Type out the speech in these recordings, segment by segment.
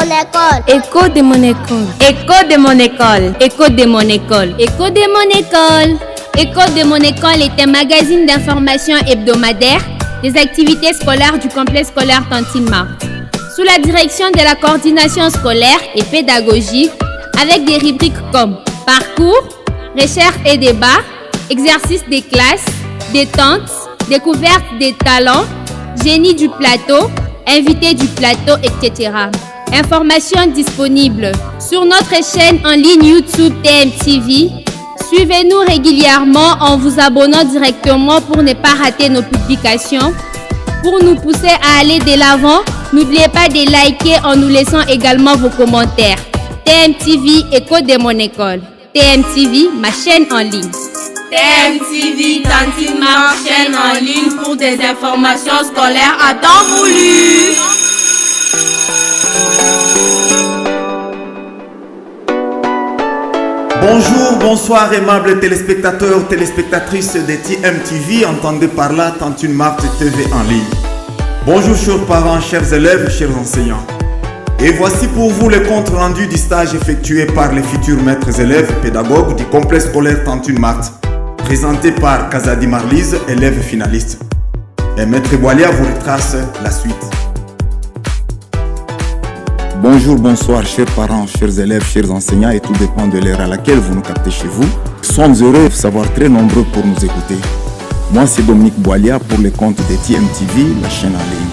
mon école. Écho de mon école. Écho de mon école. Écho de mon école. Écho de mon école. Écho de mon école est un magazine d'information hebdomadaire des activités scolaires du complexe scolaire Tantine Marthe. Sous la direction de la coordination scolaire et pédagogique, avec des rubriques comme parcours, recherche et débat, exercice des classes, détente, découverte des talents, génie du plateau, invité du plateau, etc. Informations disponibles sur notre chaîne en ligne YouTube TMTV. Suivez-nous régulièrement en vous abonnant directement pour ne pas rater nos publications. Pour nous pousser à aller de l'avant, n'oubliez pas de liker en nous laissant également vos commentaires. TMTV, Écho de mon école. TMTV, ma chaîne en ligne. TMTV, Tantine Marthe, chaîne en ligne pour des informations scolaires à temps voulu. Bonjour, bonsoir aimables téléspectateurs, téléspectatrices de TMTV, entendez par là Tantine Marthe TV en ligne. Bonjour chers parents, chers élèves, chers enseignants. Et voici pour vous le compte rendu du stage effectué par les futurs maîtres élèves pédagogues du complexe scolaire Tantine Marthe, présenté par Kazadi Marlise, élève finaliste. Et Maître Boilia vous retrace la suite. Bonjour, bonsoir, chers parents, chers élèves, chers enseignants, et tout dépend de l'heure à laquelle vous nous captez chez vous. Nous sommes heureux de savoir très nombreux pour nous écouter. Moi, c'est Dominique Boilia pour le compte de TMTV, la chaîne en ligne.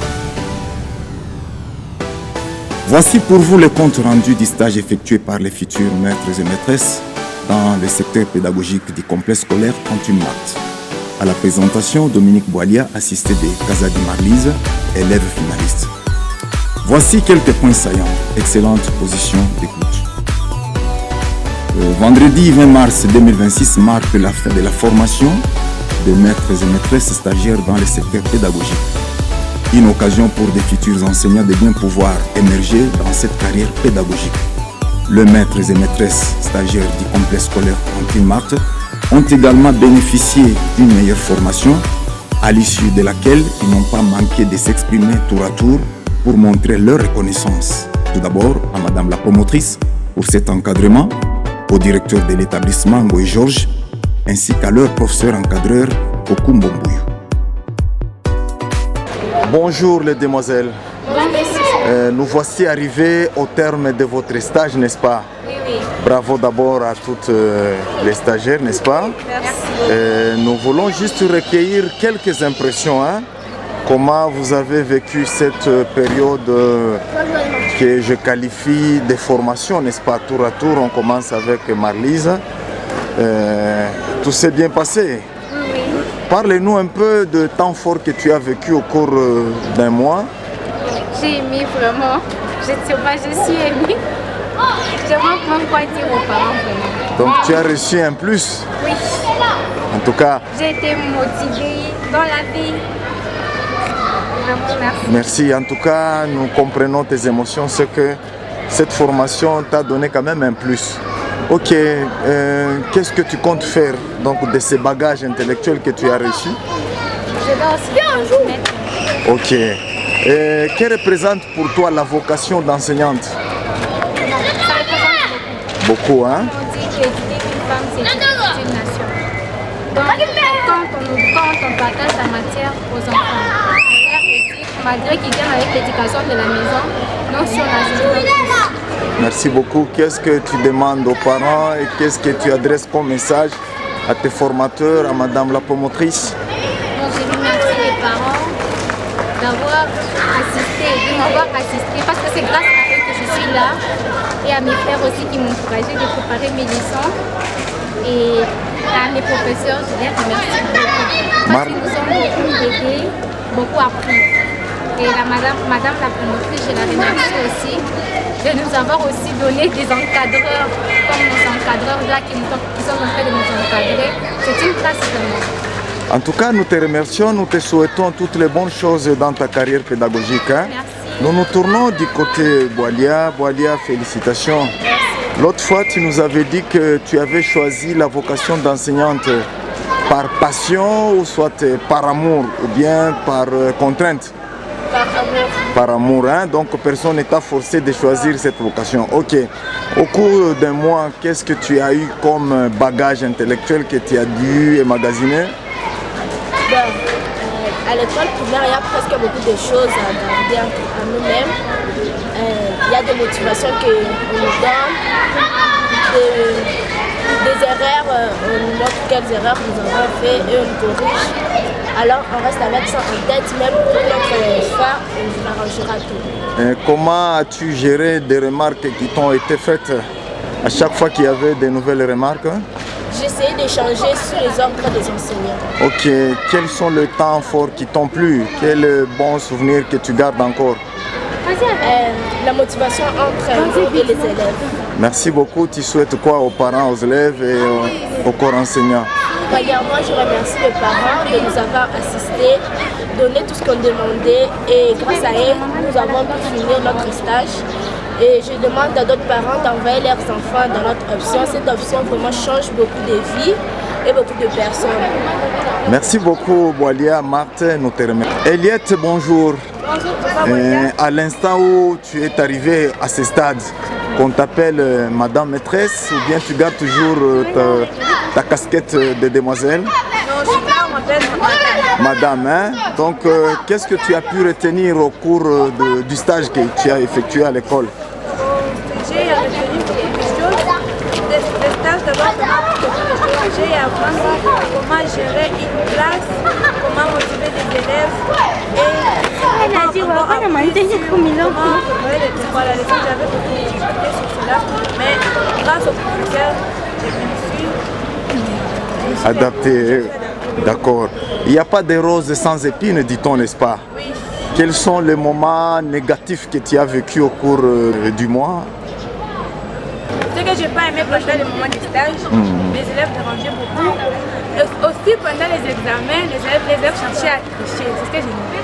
Voici pour vous le compte rendu du stage effectué par les futurs maîtres et maîtresses dans le secteur pédagogique du complexe scolaire Tantine Marthe. À la présentation, Dominique Boilia, assisté de Kazadi Marlise, élève finaliste. Voici quelques points saillants. Excellente position d'écoute. Vendredi 20 mars 2026 marque la fin de la formation des maîtres et maîtresses stagiaires dans le secteur pédagogique. Une occasion pour des futurs enseignants de bien pouvoir émerger dans cette carrière pédagogique. Les maîtres et maîtresses stagiaires du complexe scolaire Tantine Marthe ont également bénéficié d'une meilleure formation, à l'issue de laquelle ils n'ont pas manqué de s'exprimer tour à tour pour montrer leur reconnaissance. Tout d'abord à Madame la promotrice pour cet encadrement, au directeur de l'établissement Ngoï Georges, ainsi qu'à leur professeur encadreur Okumbombouyou. Bonjour les demoiselles. Nous voici arrivés au terme de votre stage, n'est-ce pas? Oui, oui. Bravo d'abord à toutes les stagiaires, n'est-ce pas? Merci. Nous voulons juste recueillir quelques impressions. Comment vous avez vécu cette période que je qualifie de formation, n'est-ce pas? Tour à tour, on commence avec Marlise. Tout s'est bien passé. Oui. Parlez-nous un peu de temps fort que tu as vécu au cours d'un mois. J'ai aimé vraiment. Je ne sais pas, je suis émue. Je ne manque même pas dire aux parents vraiment. Donc tu as reçu un plus. Oui. En tout cas. J'ai été motivée dans la vie. Vraiment, merci. Merci. En tout cas, nous comprenons tes émotions. C'est que cette formation t'a donné quand même un plus. Ok. Qu'est-ce que tu comptes faire donc, de ces bagages intellectuels que tu as reçus? Je dois aussi transmettre. Ok. Que représente pour toi la vocation d'enseignante? Ça représente beaucoup. Hein? On dit qu'éduquer une femme, c'est éduquer une nation. Donc, quand on partage la matière aux enfants, on leur éduque, malgré qu'ils viennent avec l'éducation de la maison, non sur la gestion. Merci beaucoup. Qu'est-ce que tu demandes aux parents et qu'est-ce que tu adresses comme message à tes formateurs, à Madame la promotrice? Donc, je remercie les parents d'avoir assisté, de m'avoir assisté, parce que c'est grâce à eux que je suis là, et à mes frères aussi qui m'ont encouragé de préparer mes leçons, et à mes professeurs, je les remercie beaucoup, parce qu'ils nous ont beaucoup aidés, beaucoup appris. Et madame la promotrice, je la remercie aussi de nous avoir aussi donné des encadreurs, comme nos encadreurs là qui sont en train de nous encadrer. C'est une classe vraiment. En tout cas, nous te remercions, nous te souhaitons toutes les bonnes choses dans ta carrière pédagogique. Hein? Merci. Nous nous tournons du côté Boilia. Boilia, félicitations. Merci. L'autre fois, tu nous avais dit que tu avais choisi la vocation d'enseignante par passion ou soit par amour ou bien par contrainte. Par amour. Par amour, hein? Donc personne n'est forcé de choisir cette vocation. Ok. Au cours d'un mois, qu'est-ce que tu as eu comme bagage intellectuel que tu as dû emmagasiner? À l'école primaire, il y a presque beaucoup de choses à garder à nous-mêmes. Il y a des motivations qu'on nous donne, des erreurs, on nous montre quelles erreurs nous avons fait et on nous corrige. Alors on reste avec ça en tête, même pour notre fin, on arrangera tout. Comment as-tu géré des remarques qui t'ont été faites à chaque fois qu'il y avait de nouvelles remarques? J'essayais d'échanger sur les ordres des enseignants. Ok, quels sont les temps forts qui t'ont plu? Quels bons souvenirs que tu gardes encore? La motivation entre nous et les élèves. Merci beaucoup. Tu souhaites quoi aux parents, aux élèves et au corps enseignant? Premièrement, je remercie les parents de nous avoir assistés, donné tout ce qu'on demandait et grâce à eux, nous avons pu finir notre stage. Et je demande à d'autres parents d'envoyer leurs enfants dans notre option. Cette option vraiment change beaucoup de vies et beaucoup de personnes. Merci beaucoup, Boalia. Marthe, nous te remercions. Eliette, bonjour. Bonjour. À l'instant où tu es arrivé à ce stade, qu'on t'appelle Madame Maîtresse ou bien tu gardes toujours ta casquette de demoiselle? Non, je suis là, on m'appelle Madame, hein? Donc, qu'est-ce que tu as pu retenir au cours du stage que tu as effectué à l'école? J'ai retenu beaucoup de choses. Le stage d'abord, j'ai appris comment gérer une classe, comment motiver les élèves et comment préparer les leçons. J'avais beaucoup de difficultés sur cela, mais grâce au professeur, je me suis Adapté, d'accord. Il n'y a pas de roses sans épines, dit-on, n'est-ce pas? Oui. Quels sont les moments négatifs que tu as vécu au cours du mois? Ce que je n'ai pas aimé pendant les moments de stage, les élèves dérangeaient beaucoup. Et aussi pendant les examens, les élèves cherchaient à tricher. C'est ce que je n'aimais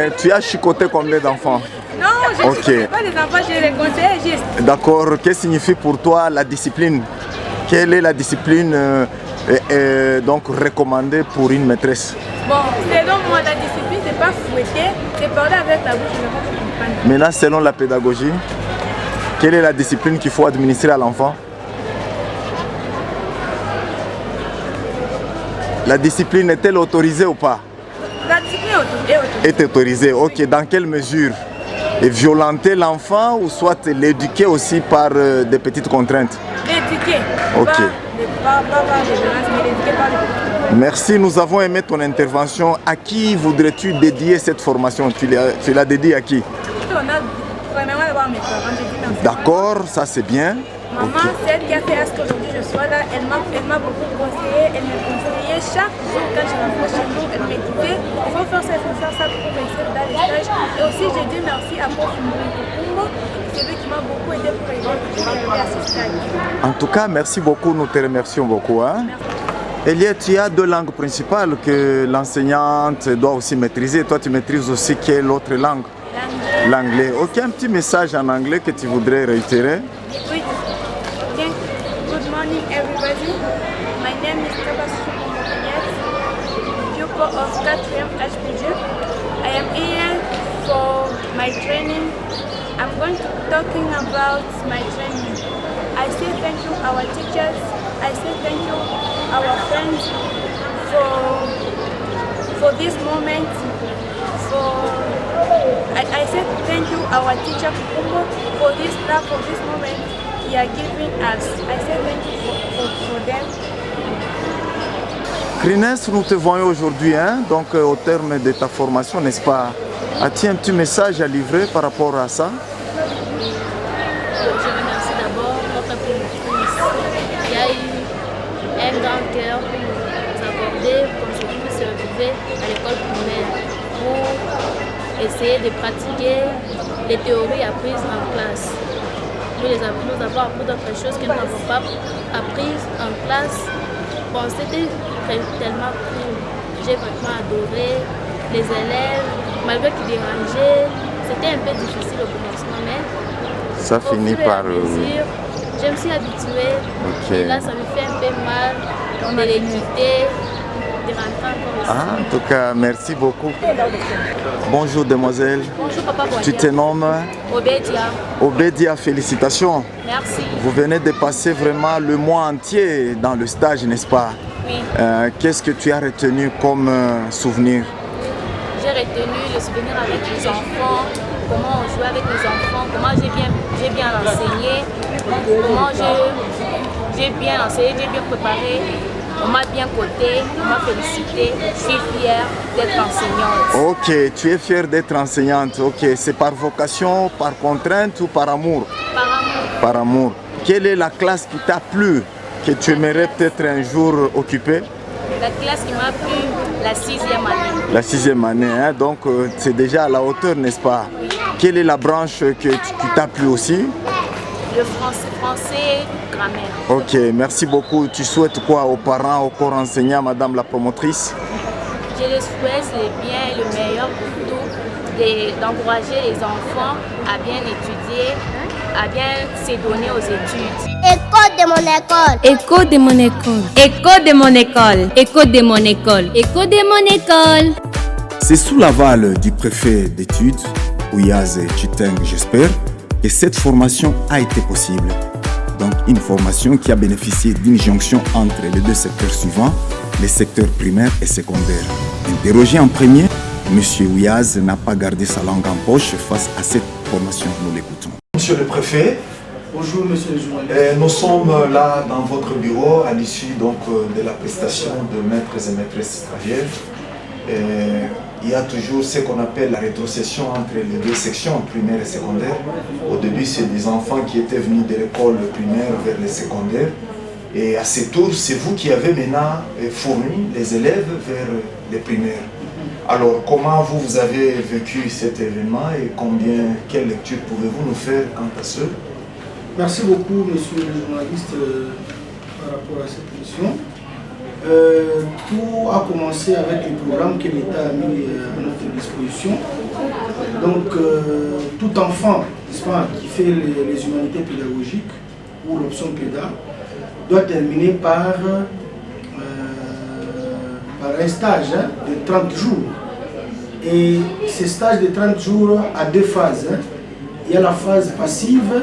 pas. Tu as chicoté combien d'enfants? Non, je ne chicotais pas les enfants, je les conseillais juste. D'accord. Que signifie pour toi la discipline? Quelle est la discipline donc recommandée pour une maîtresse? Bon, selon moi, la discipline, c'est pas fouetter, c'est parler avec la bouche, je ne vais pas comprendre. Maintenant, selon la pédagogie, quelle est la discipline qu'il faut administrer à l'enfant? La discipline est-elle autorisée ou pas? La discipline est autorisée. Est autorisée, ok. Dans quelle mesure? Et violenter l'enfant ou soit l'éduquer aussi par des petites contraintes? L'éduquer. Ok. Pas les violences, mais l'éduquer par les petites contraintes. Merci, nous avons aimé ton intervention. À qui voudrais-tu dédier cette formation? Tu l'as dédiée à qui? On a premièrement d'abord mes parents, j'ai dit merci. D'accord, ça c'est bien. Maman, c'est elle qui a fait à ce qu'aujourd'hui je sois là. Elle m'a beaucoup conseillé, elle me conseillait chaque jour quand je rentrais chez nous. Elle me disait il faut faire ça, il faut faire ça pour réussir dans les stages. Et aussi, j'ai dit merci à Prof Kumbo, c'est lui qui m'a beaucoup aidé pour arriver à ce stage. En tout cas, merci beaucoup, nous te remercions beaucoup. Hein? Eliette, tu as deux langues principales que l'enseignante doit aussi maîtriser. Toi, tu maîtrises aussi quelle autre langue? L'anglais. Ok, un petit message en anglais que tu voudrais réitérer? Oui. Good morning, everybody. My name is Kabasou Momoyet, pupil of 4th HPG. I am here for my training. I'm going to be talking about my training. I say thank you our teachers. I say thank you our friends for this moment. I said thank you our teacher Kumbo for this moment he are giving us. I said thank you for them. Crines, nous te voyons aujourd'hui, hein? Donc au terme de ta formation, n'est-ce pas? As-tu un petit message à livrer par rapport à ça? Je remercie d'abord notre productrice qui a eu un grand cœur pour nous accorder pour qu'on puisse se retrouver à l'école primaire pour essayer de pratiquer les théories apprises en classe. Nous avons appris d'autres choses que nous n'avons pas apprises en classe. Bon, c'était tellement cool. J'ai vraiment adoré les élèves, malgré qu'ils dérangeaient. C'était un peu difficile au commencement, mais ça finit par... je me suis habituée. Okay. Et là, ça me fait un peu mal de les quitter. de rentrer encore ici. Ah, en tout cas, merci beaucoup. Bonjour demoiselle. Bonjour papa. Tu te nommes Obedia. Obedia, félicitations. Merci. Vous venez de passer vraiment le mois entier dans le stage, n'est-ce pas? Oui. Qu'est-ce que tu as retenu comme souvenir? J'ai retenu le souvenir avec les enfants, comment on jouait avec les enfants, comment j'ai bien enseigné, comment j'ai bien enseigné, j'ai bien préparé. On m'a bien coté, on m'a félicité, je suis fière d'être enseignante. Ok, tu es fière d'être enseignante, ok. C'est par vocation, par contrainte ou par amour? Par amour. Par amour. Quelle est la classe qui t'a plu, que tu aimerais peut-être un jour occuper? La classe qui m'a plu, la 6e année. La 6e année, hein? Donc c'est déjà à la hauteur, n'est-ce pas? Oui. Quelle est la branche qui t'a plu aussi? Le français, grammaire. Ok, merci beaucoup. Tu souhaites quoi aux parents, aux corps enseignants, madame la promotrice? Je les souhaite le bien et le meilleur pour tout, d'encourager les enfants à bien étudier, à bien se donner aux études. Écho de mon école. Écho de mon école. Écho de mon école. Écho de mon école. Écho de mon école. C'est sous l'aval du préfet d'études, Ouyaz Chiteng, j'espère, que cette formation a été possible. Donc une formation qui a bénéficié d'une jonction entre les deux secteurs suivants, les secteurs primaires et secondaires. Interrogé en premier, M. Ouyaz n'a pas gardé sa langue en poche face à cette formation. Nous l'écoutons. Monsieur le préfet, bonjour monsieur le journaliste. Nous sommes là dans votre bureau à l'issue de la prestation de maîtres et maîtresses stagiaires. Il y a toujours ce qu'on appelle la rétrocession entre les deux sections, primaire et secondaire. Au début, c'est des enfants qui étaient venus de l'école primaire vers les secondaires. Et à ce tour, c'est vous qui avez maintenant fourni les élèves vers les primaires. Alors, comment vous avez vécu cet événement et quelle lecture pouvez-vous nous faire quant à ce? Merci beaucoup, monsieur le journaliste, par rapport à cette mission. Tout a commencé avec le programme que l'État a mis à notre disposition. Donc, tout enfant qui fait les humanités pédagogiques ou l'option PEDA doit terminer par un stage de 30 jours. Et ce stage de 30 jours a deux phases. Il y a la phase passive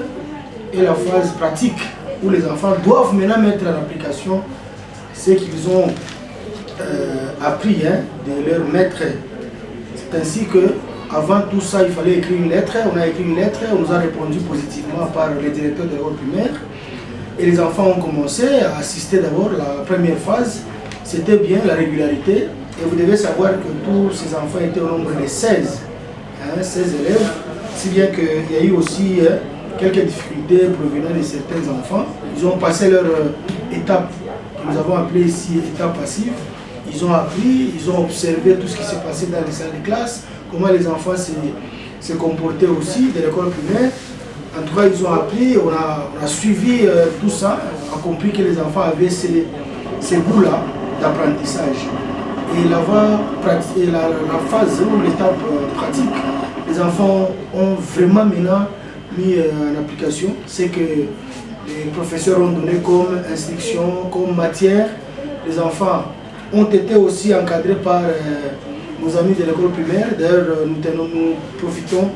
et la phase pratique, où les enfants doivent maintenant mettre en application ce qu'ils ont appris de leur maître. C'est ainsi que, avant tout ça, il fallait écrire une lettre. On a écrit une lettre, on nous a répondu positivement par le directeur de l'école primaire. Et les enfants ont commencé à assister d'abord. La première phase, c'était bien la régularité. Et vous devez savoir que tous ces enfants étaient au nombre de 16, 16 élèves. Si bien qu'il y a eu aussi quelques difficultés provenant de certains enfants. Ils ont passé leur étape, que nous avons appelée ici étape passive. Ils ont appris, ils ont observé tout ce qui s'est passé dans les salles de classe, comment les enfants se comportaient aussi de l'école primaire. En tout cas, ils ont appris, on a suivi tout ça, on a compris que les enfants avaient ces goûts-là d'apprentissage. Et la phase ou l'étape pratique, les enfants ont vraiment maintenant mis en application ce que les professeurs ont donné comme instruction, comme matière. Les enfants ont été aussi encadrés par nos amis de l'école primaire. D'ailleurs, nous profitons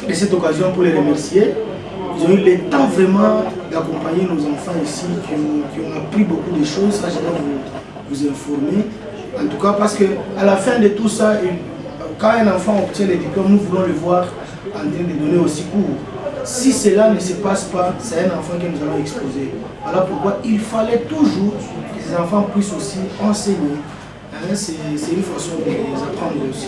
de cette occasion pour les remercier. Ils ont eu le temps vraiment d'accompagner nos enfants ici qui ont appris beaucoup de choses. Ça, je vais vous informer. En tout cas, parce qu'à la fin de tout ça, quand un enfant obtient le diplôme, nous voulons le voir en train de donner aussi cours. Si cela ne se passe pas, c'est un enfant que nous allons exposer. Voilà pourquoi il fallait toujours que ces enfants puissent aussi enseigner. C'est une façon de les apprendre aussi.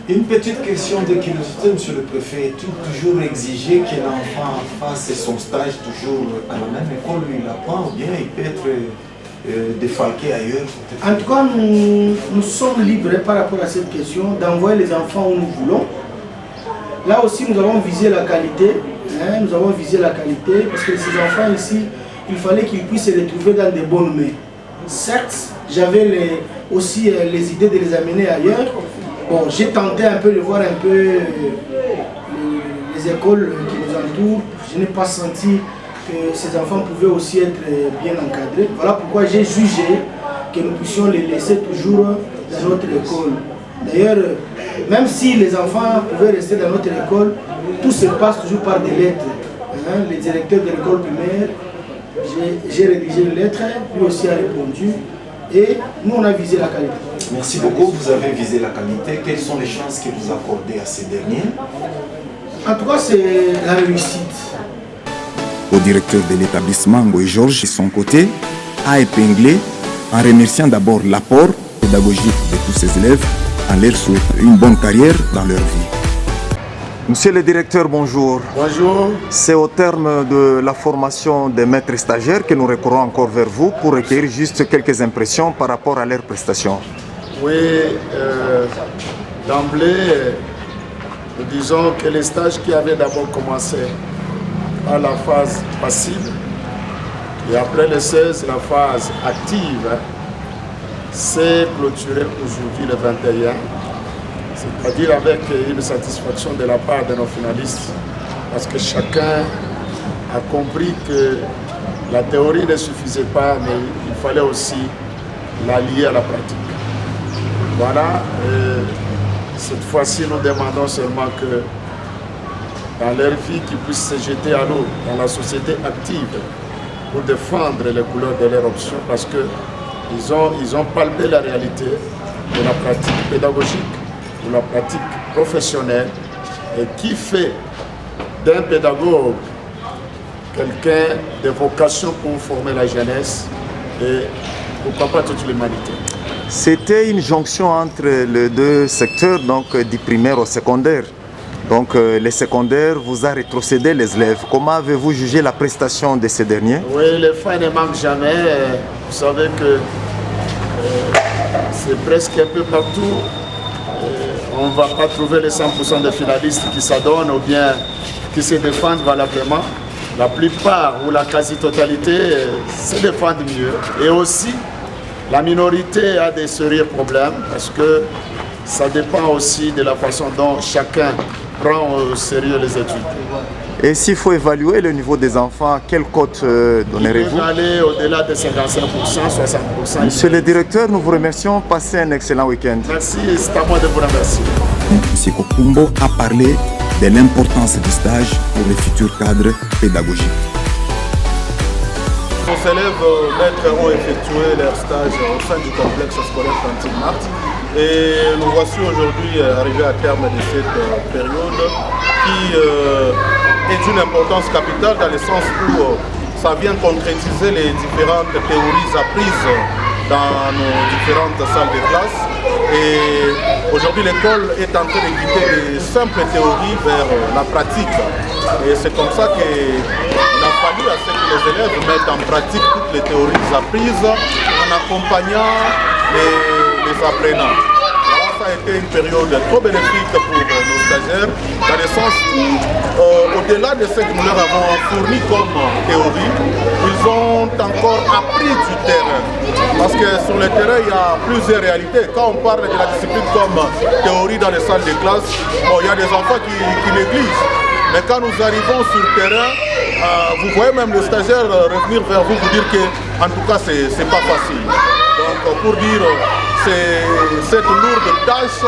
Une petite question de curiosité, monsieur le préfet. Tu toujours exigé que l'enfant fasse son stage toujours à la même école où il apprend, ou bien il peut être défalqué ailleurs? En tout cas, nous sommes libres par rapport à cette question d'envoyer les enfants où nous voulons. Là aussi, nous avons visé la qualité. Nous avons visé la qualité parce que ces enfants ici, il fallait qu'ils puissent se retrouver dans de bonnes mains. Certes, j'avais aussi les idées de les amener ailleurs. Bon, j'ai tenté un peu de voir un peu les écoles qui nous entourent. Je n'ai pas senti que ces enfants pouvaient aussi être bien encadrés. Voilà pourquoi j'ai jugé que nous puissions les laisser toujours dans notre école. D'ailleurs, même si les enfants pouvaient rester dans notre école, tout se passe toujours par des lettres. Le directeur de l'école primaire, j'ai rédigé une lettre, lui aussi a répondu, et nous on a visé la qualité. Merci beaucoup, vous avez visé la qualité. Quelles sont les chances que vous accordez à ces derniers? En tout cas, c'est la réussite. Au directeur de l'établissement, Ngoy Georges, de son côté, a épinglé en remerciant d'abord l'apport pédagogique de tous ses élèves en leur souhaitant une bonne carrière dans leur vie. Monsieur le directeur, bonjour. Bonjour. C'est au terme de la formation des maîtres stagiaires que nous recourons encore vers vous pour recueillir juste quelques impressions par rapport à leurs prestations. Oui, d'emblée, nous disons que les stages qui avaient d'abord commencé à la phase passive et après le 16, la phase active, s'est clôturée aujourd'hui le 21. C'est-à-dire avec une satisfaction de la part de nos finalistes, parce que chacun a compris que la théorie ne suffisait pas, mais il fallait aussi la lier à la pratique. Voilà, cette fois-ci nous demandons seulement que dans leur vie, qu'ils puissent se jeter à l'eau dans la société active pour défendre les couleurs de leur option, parce qu'ils ont palpé la réalité de la pratique pédagogique ou la pratique professionnelle, et qui fait d'un pédagogue quelqu'un de vocation pour former la jeunesse et pourquoi pas toute l'humanité. C'était une jonction entre les deux secteurs, donc du primaire au secondaire. Donc les secondaires vous a rétrocédé les élèves. Comment avez-vous jugé la prestation de ces derniers? Oui, les fins ne manquent jamais. Vous savez que c'est presque un peu partout. On ne va pas trouver les 100% des finalistes qui s'adonnent ou bien qui se défendent valablement. La plupart ou la quasi-totalité se défendent mieux. Et aussi, la minorité a des sérieux problèmes parce que ça dépend aussi de la façon dont chacun prend au sérieux les études. Et s'il faut évaluer le niveau des enfants, quelle cote donnerez-vous? Il peut aller au-delà de 55%, 60%. Monsieur le directeur, nous vous remercions. Passez un excellent week-end. Merci, c'est à moi de vous remercier. M. Kokumbo a parlé de l'importance du stage pour les futurs cadres pédagogiques. Nos élèves maîtres ont effectué leur stage au sein du complexe scolaire Cantine Marthe et nous voici aujourd'hui arrivés à terme de cette période qui est d'une importance capitale dans le sens où ça vient concrétiser les différentes théories apprises dans nos différentes salles de classe. Et aujourd'hui l'école est en train de quitter les simples théories vers la pratique. Et c'est comme ça qu'il a fallu à ce que les élèves mettent en pratique toutes les théories apprises en accompagnant les apprenants. Ça a été une période trop bénéfique pour nos stagiaires, dans le sens où, au-delà de ce que nous leur avons fourni comme théorie, ils ont encore appris du terrain. Parce que sur le terrain, il y a plusieurs réalités. Quand on parle de la discipline comme théorie dans les salles de classe, bon, il y a des enfants qui négligent. Mais quand nous arrivons sur le terrain, vous voyez même le stagiaire revenir vers vous dire que, en tout cas, c'est pas facile. Donc, pour dire, cette lourde tâche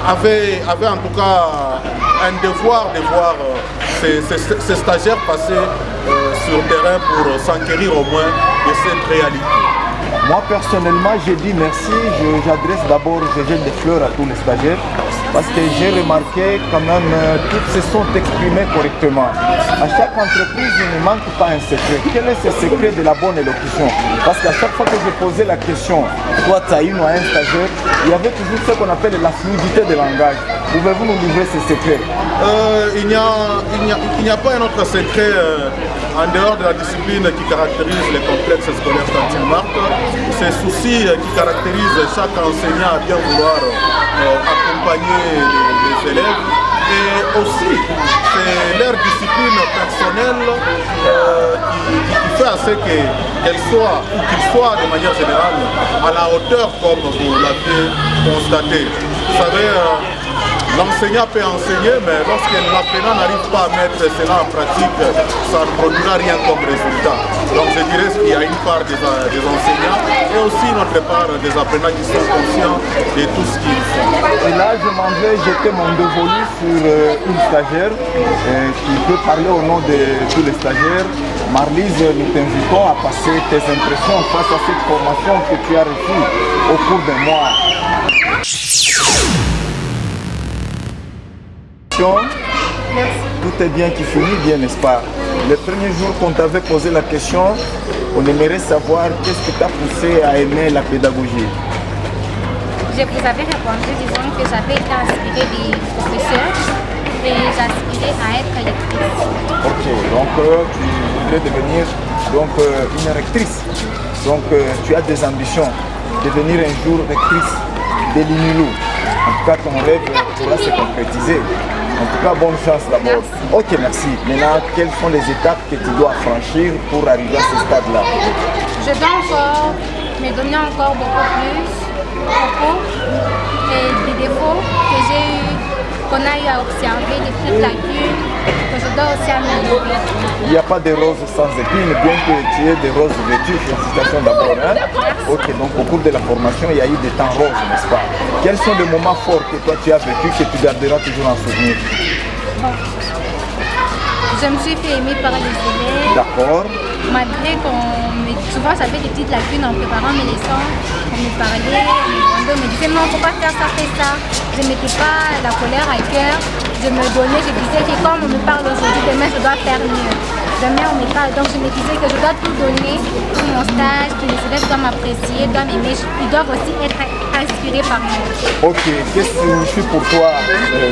avait en tout cas un devoir de voir ces stagiaires passer sur le terrain pour s'enquérir au moins de cette réalité. Moi personnellement, j'ai dit merci. J'adresse d'abord, je jette des fleurs à tous les stagiaires parce que j'ai remarqué quand même toutes se sont exprimées correctement. À chaque entreprise, il ne manque pas un secret. Quel est ce secret de la bonne élocution? Parce qu'à chaque fois que je posais la question, soit à une ou à un stagiaire, il y avait toujours ce qu'on appelle la fluidité de langage. Pouvez-vous nous livrer ce secret? Il n'y a pas un autre secret en dehors de la discipline qui caractérise les complexes scolaires Cantine Marthe. Ces soucis qui caractérisent chaque enseignant à bien vouloir accompagner les élèves. Et aussi, c'est leur discipline personnelle qui fait à ce qu'elle soit, ou qu'il soit de manière générale, à la hauteur comme vous l'aviez constaté. Vous savez, L'enseignant peut enseigner, mais lorsque l'apprenant n'arrive pas à mettre cela en pratique, ça ne produira rien comme résultat. Donc je dirais qu'il y a une part des enseignants et aussi une autre part des apprenants qui sont conscients de tout ce qu'ils font. Et là, je m'en vais jeter mon dévolu sur une stagiaire qui peut parler au nom de tous les stagiaires. Marlise, nous t'invitons à passer tes impressions face à cette formation que tu as reçue au cours d'un mois. Tout est bien qui finit bien, n'est-ce pas? Le premier jour qu'on t'avait posé la question, on aimerait savoir qu'est-ce qui t'a poussé à aimer la pédagogie. Je vous avais répondu disant que j'avais été inspirée des professeurs et j'aspirais à être lectrice. Ok, donc tu voudrais devenir une rectrice. Donc tu as des ambitions, devenir un jour rectrice de l'INULU. En tout cas, ton rêve pourra se concrétiser. En tout cas, bonne chance d'abord. Ok, merci. Maintenant, quelles sont les étapes que tu dois franchir pour arriver à ce stade-là? Je dois encore me donner encore beaucoup plus et des défauts que j'ai eu, qu'on a eu à observer, des petites lacunes que je dois aussi améliorer. Il n'y a pas de roses sans épines, bien que tu aies des roses vêtues. Félicitations d'abord. Hein? Ok, donc au cours de la formation, il y a eu des temps roses, n'est-ce pas? Quels sont les moments forts que toi tu as vécu, que tu garderas toujours en souvenir? Bon. Je me suis fait aimer par les élèves. D'accord. Malgré souvent j'avais des petites lacunes en préparant mes leçons, on me parlait, on me disait non, faut pas faire ça, fais ça. Je ne mettais pas la colère à cœur, je me donnais, je disais que comme on me parle aujourd'hui, demain je dois faire mieux. Demain on me parle, donc je me disais que je dois tout donner pour mon stage, que les élèves doivent m'apprécier, doivent m'aimer, ils doivent aussi être inspirés par moi. Ok, qu'est-ce que signifie pour toi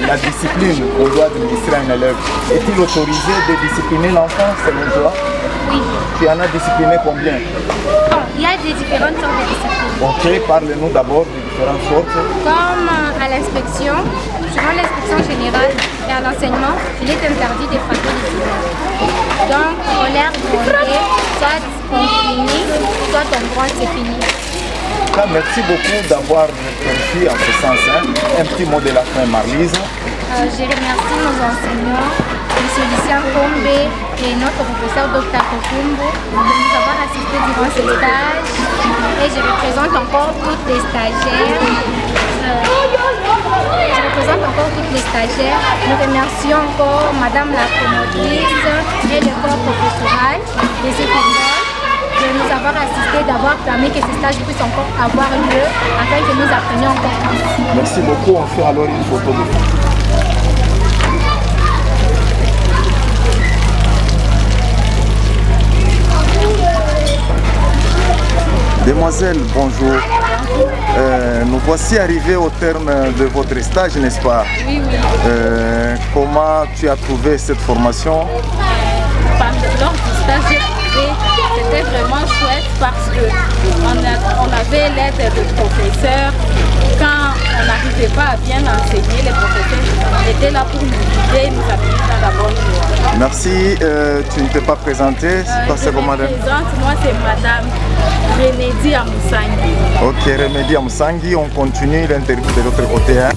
la discipline qu'on doit administrer à un élève? Est-il autorisé de discipliner l'enfant selon toi? Oui. Tu en as discipliné combien? Bon, il y a des différentes sortes de disciplines. Ok, parle-nous d'abord des différentes sortes. Comme à l'inspection, suivant l'inspection générale et à l'enseignement, il est interdit de frapper les élèves. Donc, on leur gronder, soit on finit, soit on gronde, c'est fini. Merci beaucoup d'avoir réfléchi en ce sens. Hein. Un petit mot de la fin, Marlise. Je remercie nos enseignants, M. Lucien Kombe et notre professeur Dr Kokumbo de nous avoir assistés durant ce stage. Et je représente encore toutes les stagiaires. Nous remercions encore Madame la promotrice et le corps professoral de cette école de nous avoir assistés, d'avoir permis que ce stage puisse encore avoir lieu afin que nous apprenions encore plus. Merci beaucoup. On fait alors une photo de vous. Demoiselle, bonjour. Nous voici arrivés au terme de votre stage, n'est-ce pas? Oui, oui. Comment tu as trouvé cette formation? Lors du stage, c'était vraiment chouette parce qu'on avait l'aide de professeurs. Quand on n'arrivait pas à bien enseigner, les professeurs étaient là pour nous guider, nous appuyer dans la bonne voie. Merci. Tu ne t'es pas présentée? Je me présente, moi c'est Madame Remédie Amoussangi. Ok, Remédie Amoussangi, on continue l'interview de l'autre côté. Hein?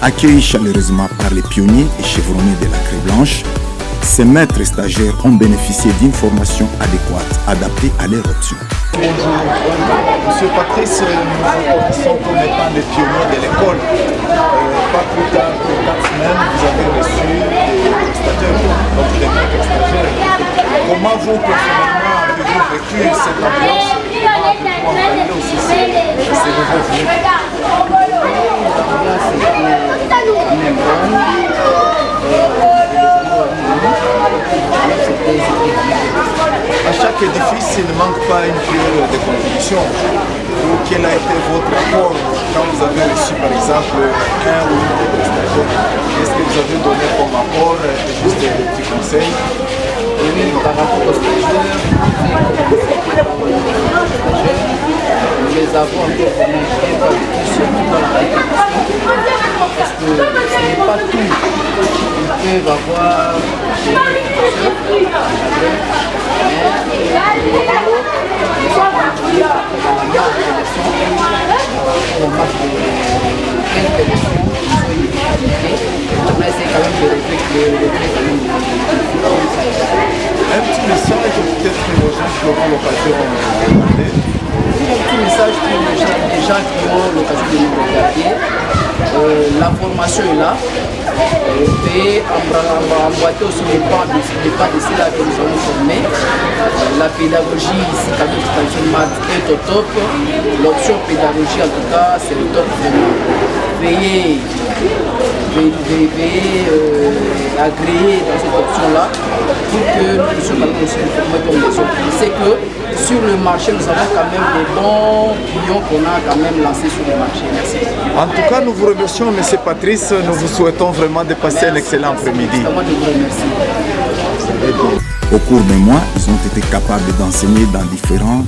Accueillis chaleureusement par les pionniers et chevronnés de la Craie Blanche, ces maîtres stagiaires ont bénéficié d'une formation adéquate, adaptée à leur option. Bonjour, Monsieur Patrice, nous vous connaissons comme étant des pionniers de l'école. Pas plus tard que 4 semaines, vous avez reçu des stagiaires, donc des maîtres stagiaires. Comment vous, personnellement, avez-vous vécu cette ambiance? Comment avez-vous entendu aussi ces nouveaux venus? À chaque édifice, il ne manque pas une pierre de contribution. Quel a été votre apport quand vous avez reçu par exemple un ou une autre stagiaire? Qu'est-ce que vous avez donné comme apport? Juste des petits conseils? Par rapport aux stagiaires, nous les avons encore vraiment bien qualifiés, surtout dans la répartition, parce que ce n'est pas tout. Ils peuvent avoir des professeurs, gens qui ont l'occasion de nous regarder, la formation est là. Et emboîter aussi les pas de ceux-là que nous allons former. La pédagogie ici, quand même, est au top. L'option pédagogie, en tout cas, c'est le top. Veillez agréer dans cette option-là pour que nous puissions aussi nous former comme les autres. C'est que sur le marché, nous avons quand même des bons clients qu'on a quand même lancés sur le marché. Merci. En tout cas, nous vous remercions, M. Patrice. Nous vous souhaitons vraiment de passer un excellent après-midi. Moi, je vous remercie. Au cours d'un mois, ils ont été capables d'enseigner dans différents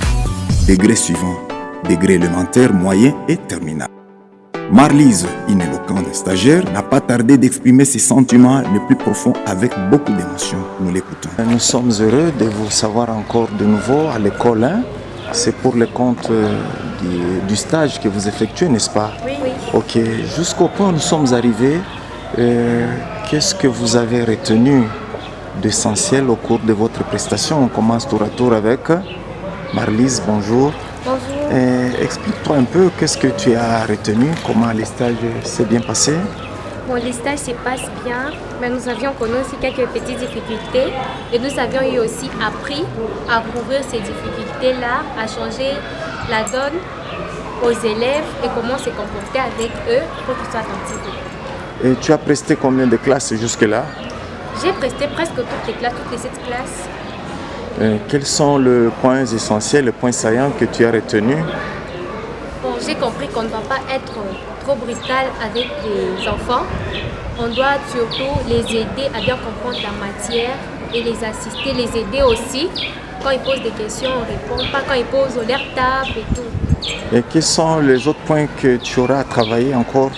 degrés suivants, degrés élémentaires, moyens et terminal. Marlise, une éloquente stagiaire, n'a pas tardé d'exprimer ses sentiments les plus profonds avec beaucoup d'émotion. Nous l'écoutons. Nous sommes heureux de vous savoir encore de nouveau à l'école 1. C'est pour le compte du stage que vous effectuez, n'est-ce pas? Oui. Ok, jusqu'au point où nous sommes arrivés, qu'est-ce que vous avez retenu d'essentiel au cours de votre prestation? On commence tour à tour avec Marlise, bonjour. Bonjour. Explique-toi un peu qu'est-ce que tu as retenu, comment les stages s'est bien passé. Bon, les stages se passent bien, mais nous avions connu aussi quelques petites difficultés et nous avions eu aussi appris à couvrir ces difficultés-là, à changer la donne aux élèves et comment se comporter avec eux pour qu'ils soient attentifs. Et tu as presté combien de classes jusque-là? J'ai presté presque toutes les classes, toutes les 7 classes. Quels sont les points essentiels, les points saillants que tu as retenus? Bon, j'ai compris qu'on ne doit pas être trop brutal avec les enfants. On doit surtout les aider à bien comprendre la matière et les assister, les aider aussi. Quand ils posent des questions, on répond, pas quand ils posent leur table et tout. Et quels sont les autres points que tu auras à travailler encore?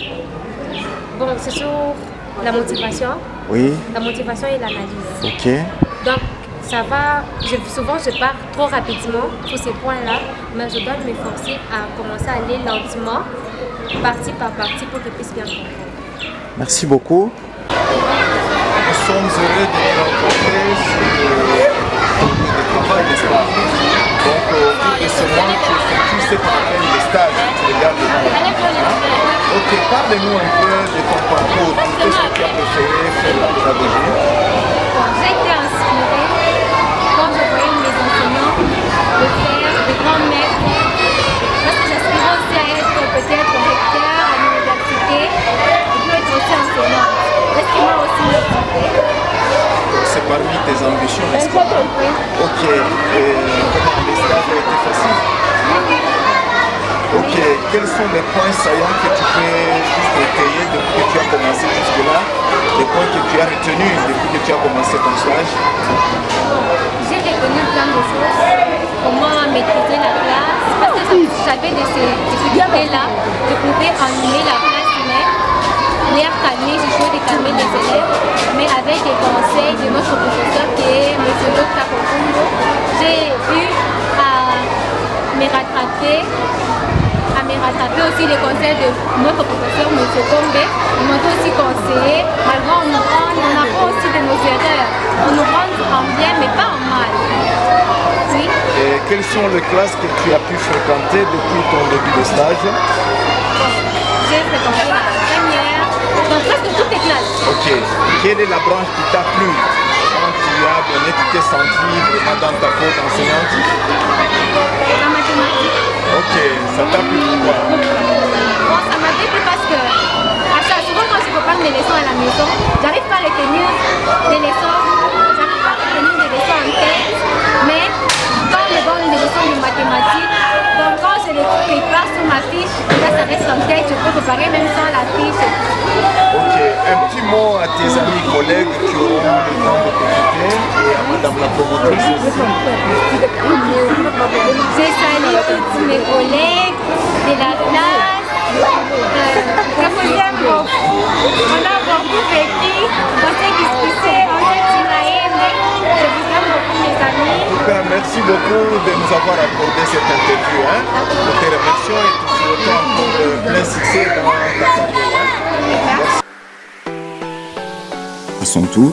Bon, c'est sur la motivation. Oui. La motivation et l'analyse. Ok. Donc, ça va, souvent je pars trop rapidement sur ces points-là, mais je dois m'efforcer à commencer à aller lentement, partie par partie, pour qu'ils puissent bien comprendre. Merci beaucoup. Nous sommes heureux de vous rencontrer sur le travail des stages. Donc, au cours de ce mois, tu effectues ce qu'on appelle les stages. Tu regardes le cours. Ok, parle-nous un peu de ton parcours. Qu'est-ce que tu as préféré faire la pédagogie? J'ai été inspirée quand je voyais mes enseignants le faire, des grands maîtres, parce que j'aspirais aussi à être peut-être recteur à l'université et puis être aussi enseignante. Est-ce qui m'a aussi motivée? C'est parmi tes ambitions, n'est-ce pas? Oui. Ok, et comment les stages ont été faciles? Ok, quels sont les points saillants que tu peux juste étayer depuis que tu as commencé jusque-là? Les points que tu as retenus depuis que tu as commencé ton stage? J'ai retenu plein de choses. Comment maîtriser la classe. Parce que j'avais de ces difficultés-là, je pouvais animer la classe, mais l'air calmer, j'ai joué de calmer les élèves. Mais avec les conseils de notre professeur qui est M. Dr. Kokumbo, j'ai eu à me rattraper aussi les conseils de notre professeur M. Kombe. Ils m'ont aussi conseillé, malgré on apprend aussi de nos erreurs. On nous rend en bien, mais pas en mal. Oui. Et quelles sont les classes que tu as pu fréquenter depuis ton début de stage? J'ai fréquenté la première, dans presque toutes les classes. Ok. Quelle est la branche qui t'a plu quand tu as donné, tu t'es senti vraiment dans ta faute enseignante? La mathématique. Ok, ça t'a plu pourquoi? Bon, ça m'a plu parce que souvent quand je prépare mes leçons à la maison, j'arrive pas à retenir des leçons, en tête, mais quand je donne des leçons de mathématiques, donc quand je les prépare sur ma fiche, là ça reste en tête, je peux préparer même sans la fiche. Ok, un petit mot à tes amis collègues qui auront le temps de t'écouter et à madame la promotrice aussi. J'ai salué tous mes collègues de la classe. Je vous aime beaucoup. On a beaucoup vécu, on s'est discuté, on s'est tiraillé, mais je vous aime beaucoup mes amis. Super, merci beaucoup de nous avoir accordé cette interview. Nous te remercions et te souhaitons encore plein succès dans ta carrière. À son tour,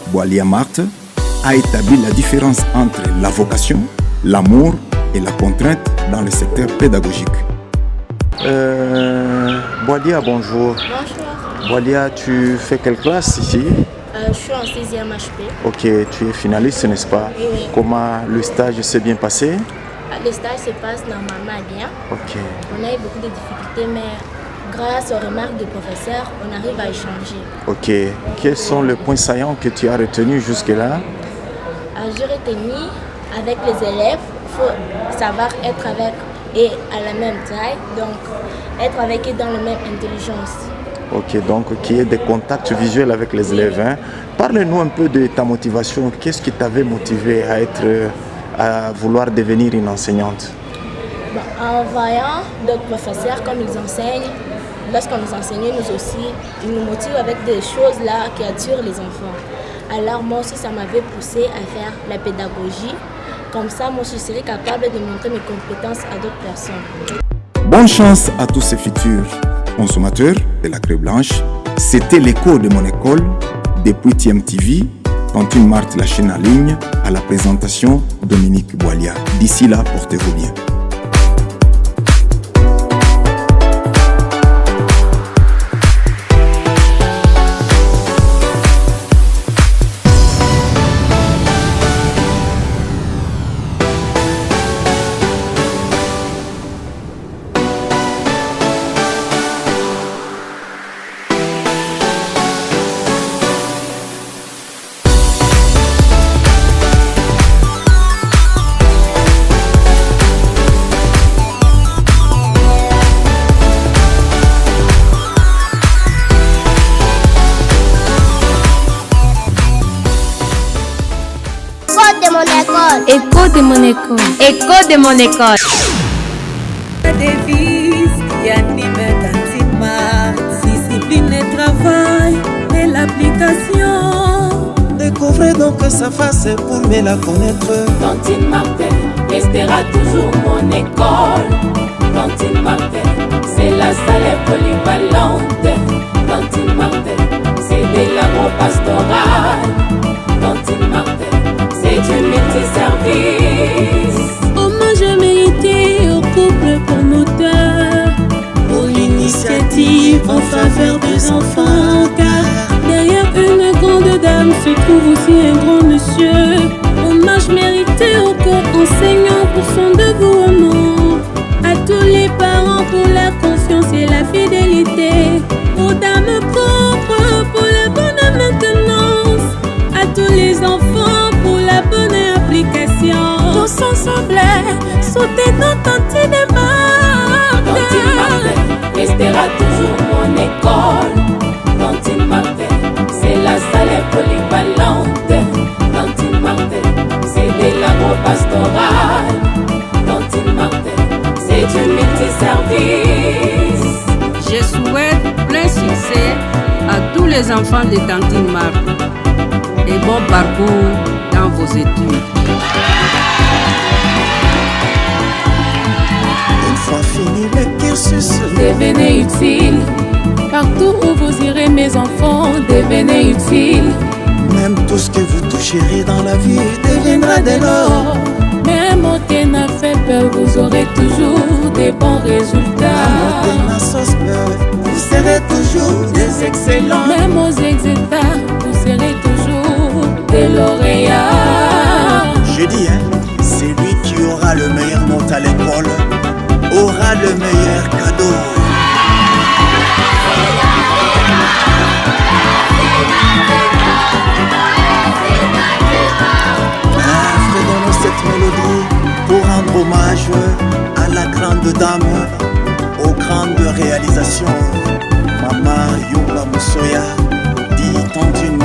Boalia Marthe a établi la différence entre la vocation, l'amour et la contrainte dans le secteur pédagogique. Boadia, bonjour. Bonjour. Boadia, tu fais quelle classe ici? Je suis en 6e HP. Ok, tu es finaliste, n'est-ce pas? Oui. Comment le stage s'est bien passé? Le stage se passe normalement bien. Ok. On a eu beaucoup de difficultés, mais grâce aux remarques du professeur, on arrive à échanger. Ok. Quels sont les points saillants que tu as retenus jusque-là? J'ai retenu avec les élèves, il faut savoir être avec et à la même taille, donc être avec eux dans la même intelligence. Ok, donc qu'il y ait des contacts visuels avec les élèves. Hein. Parle-nous un peu de ta motivation. Qu'est-ce qui t'avait motivé à vouloir devenir une enseignante? En voyant d'autres professeurs comme ils enseignent, lorsqu'on nous enseignait, nous aussi, ils nous motivent avec des choses là qui attirent les enfants. Alors moi aussi, ça m'avait poussé à faire la pédagogie. Comme ça, moi, je serais capable de montrer mes compétences à d'autres personnes. Bonne chance à tous ces futurs consommateurs de la crème blanche. C'était l'écho de mon école depuis TMTV, Tantine Marthe, la chaîne en ligne, à la présentation Dominique Boalia. D'ici là, portez-vous bien. Écho de mon école. Écho de mon école. La devise qui anime Tantine Marthe, discipline et travail et l'application. Découvrez donc sa face pour mieux la connaître. Tantine Marthe restera toujours mon école. Tantine Marthe, c'est la salle polyvalente. Tantine Marthe, c'est de l'agro-pastoral. Tantine Marthe, c'est du multiservice. Hommage mérité au couple promoteur pour l'initiative en faveur des enfants. Car derrière une grande dame se trouve aussi un grand monsieur. Hommage mérité au corps enseignant pour son dévouement. À tous les parents pour la confiance et la fidélité. Aux dames propres pour la bonne maintenance. À tous les enfants pour la bonne application. Tous ensemble, sauter dans Tantine Marthe. Tantine Marthe restera toujours mon école. Tantine Marthe, c'est la salle polyvalente. Tantine Marthe, c'est de l'agro-pastoral. Tantine Marthe, c'est du multiservice. Je souhaite plein succès à tous les enfants de Tantine Marthe et bon parcours dans vos études. Une fois fini le cursus, devenez utile. Partout où vous irez, mes enfants, devenez utile. Même tout ce que vous toucherez dans la vie deviendra de l'or. Même au n'a fait peur, vous aurez toujours des bons résultats. Même au sauce peur, vous serez toujours des excellents. Même aux exétats, vous serez toujours des lauréats. Je dis, celui qui aura le meilleur note à l'école aura le meilleur cadeau. Faisons cette mélodie pour rendre hommage à la grande dame, aux grandes réalisations. Maman Yumba Moussoya, dit Tantine